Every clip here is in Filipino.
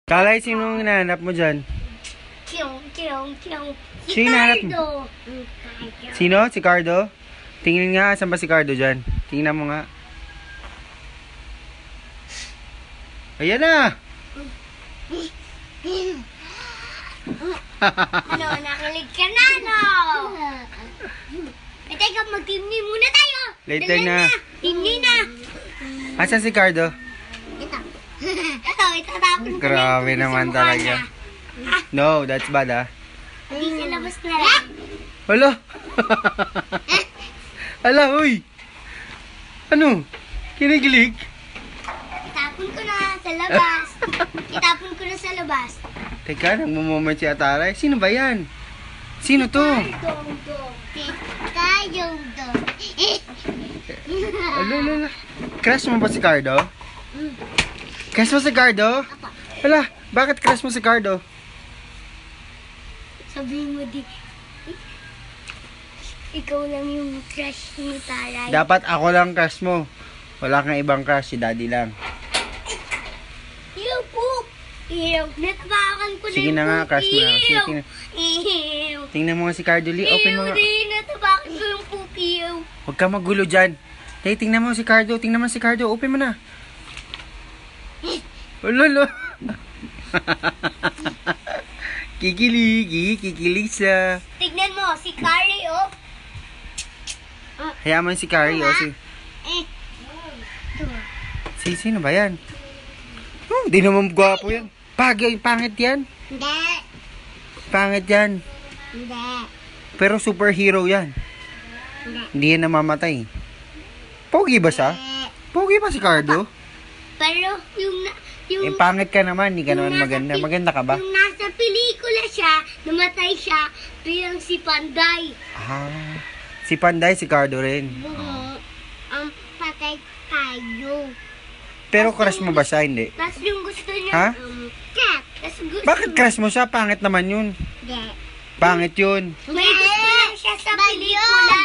Kalay, sinong hinahanap mo dyan? Sino hinahanap mo? Sino? Si Cardo? Tingnan nga, saan ba si Cardo dyan? Tingnan mo nga. Ayan na! Ano, nakilig ka na, no? Eh, teka, mag-team-ni muna tayo. Later Dali na. Team-ni na. Asan si Cardo? Ito. Ito, itatapon ko Grabe na naman sa mukha talaga. niya. No, that's bad ah. Hindi sa labas na lang. Hala! Hala, uy! Ano? Kinigilig? Itapon ko na sa labas. Itapon ko na sa labas. Teka, nagmumoment si Ataray. Sino ba yan? Sino to? Dong-dong. Dong-dong. Ala. Crush mo ba si Cardo? Crush mo si Cardo? Hala, bakit crush mo si Cardo? Sabihin mo di, ikaw lang yung crush ni Taray. Dapat ako lang crush mo. Wala kang ibang crush, si Daddy lang. Ew, poop! Ew, natabakan ko Sige na na nga, yung crush mo na. Sige, Ew! tingnan. Ew! Tingnan mo nga si Cardo, Lee. Open mo Ew, nga. di, natabakan ko yung poop, ew! Huwag kang magulo dyan. Hey, tingnan mo si Cardo. Tingnan mo si Cardo. Open mo na. Lolo. Kikilig siya. Tignan mo, si Carly, oh. Hayaan mo si Carrie, oh. Eh. Sino ba yan? Hindi naman gwapo yan. Pangit yan. Hindi. Pangit yan. Hindi. Pero superhero yan. Hindi yan namamatay. Pogi ba siya? Pogi ba si Cardo? Pero yung Pangit ka naman. Hindi ka yung naman nasa maganda. pil- Maganda ka ba? Yung nasa pelikula siya, namatay siya, bilang si Panday. Si Panday, si Cardo rin. Ang patay tayo. Pero crush mo ba siya? Hindi. Tapos yung gusto niya, Ha? cat. Tapos gusto Bakit crush mo siya? Pangit naman yun. Hindi. Pangit yun. May gusto lang siya sa pelikula.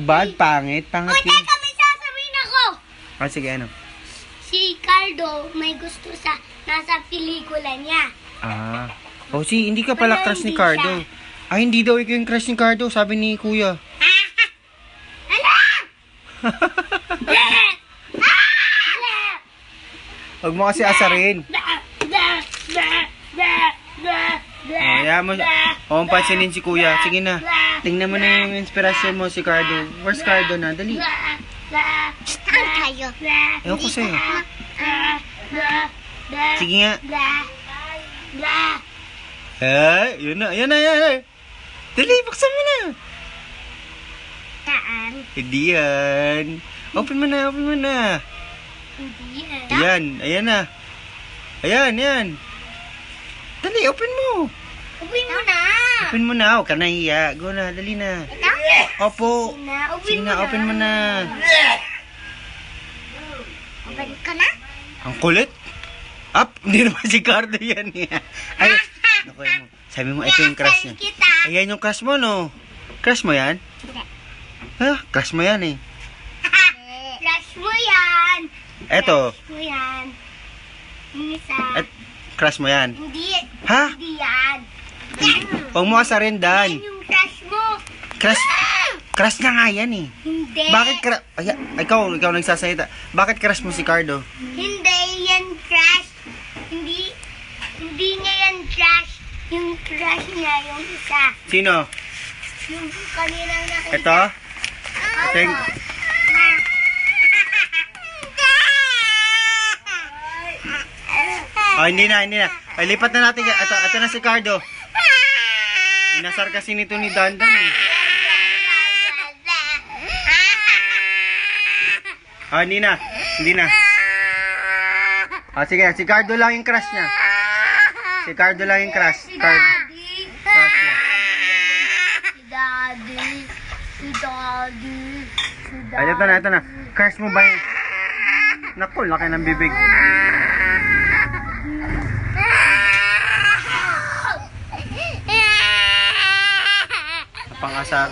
Bad, pangit. Pangit Uy, yun. teka, may sasabihin ako. Sige, ano? Si Cardo, may gusto sa nasa pelikula niya. Hindi ka pala Wala, crush ni hindi Cardo. siya. Hindi daw ikaw yung crush ni Cardo, sabi ni Kuya. Ala! Huwag mo kasi asarin. Hayaan mo. Huwag mong pansinin si Kuya. Sige na. Tingnan mo na yung inspirasyon mo si Cardo. Where's Cardo na? Dali. Saan tayo? Ewan ko sa'yo. Sige nga. Yun na. Dali, buksan mo na. Saan? Hindi yan. Open mo na. Hindi Ayan na. Ayan. Dali, open mo. Ubuin mo na. Open mo na. Huwag ka nahiya. Go na, dali na. Ito? Opo. Sige na, open mo na. Open ka na? Ang kulit. Hindi naman si Cardo yan. Ay, naku, sabi mo, ito yung crush niya. Kita. Ayan yung crush mo, no? Crush mo yan? Hindi. Crush mo yan eh. Crush mo yan. Eto. Crush mo yan. Yung isa. Crush mo yan. Hindi. Ha? Hindi yan. Yan. Huwag mo asarin, Dan. Yan yung crush mo. Crush na nga yan eh. Hindi. Bakit ikaw nagsasalita. Bakit crush mo si Cardo? Hindi yan crush. Hindi niya yan crush. Yung crush niya, yung isa. Sino? Yung kaninang nakita. Ito? Thank... Hindi na. Ay, lipat na natin. Ito na si Cardo. Inasar kasi nito ni Dandan eh. Hindi na. Sige, si Cardo lang yung crush niya. Si Cardo lang yung crush. Si Daddy. Crush niya. Si Daddy. Si Daddy. Si Daddy. Ay, ito na. Crush mo ba yun? Naku, laki ng bibig. Pangasar.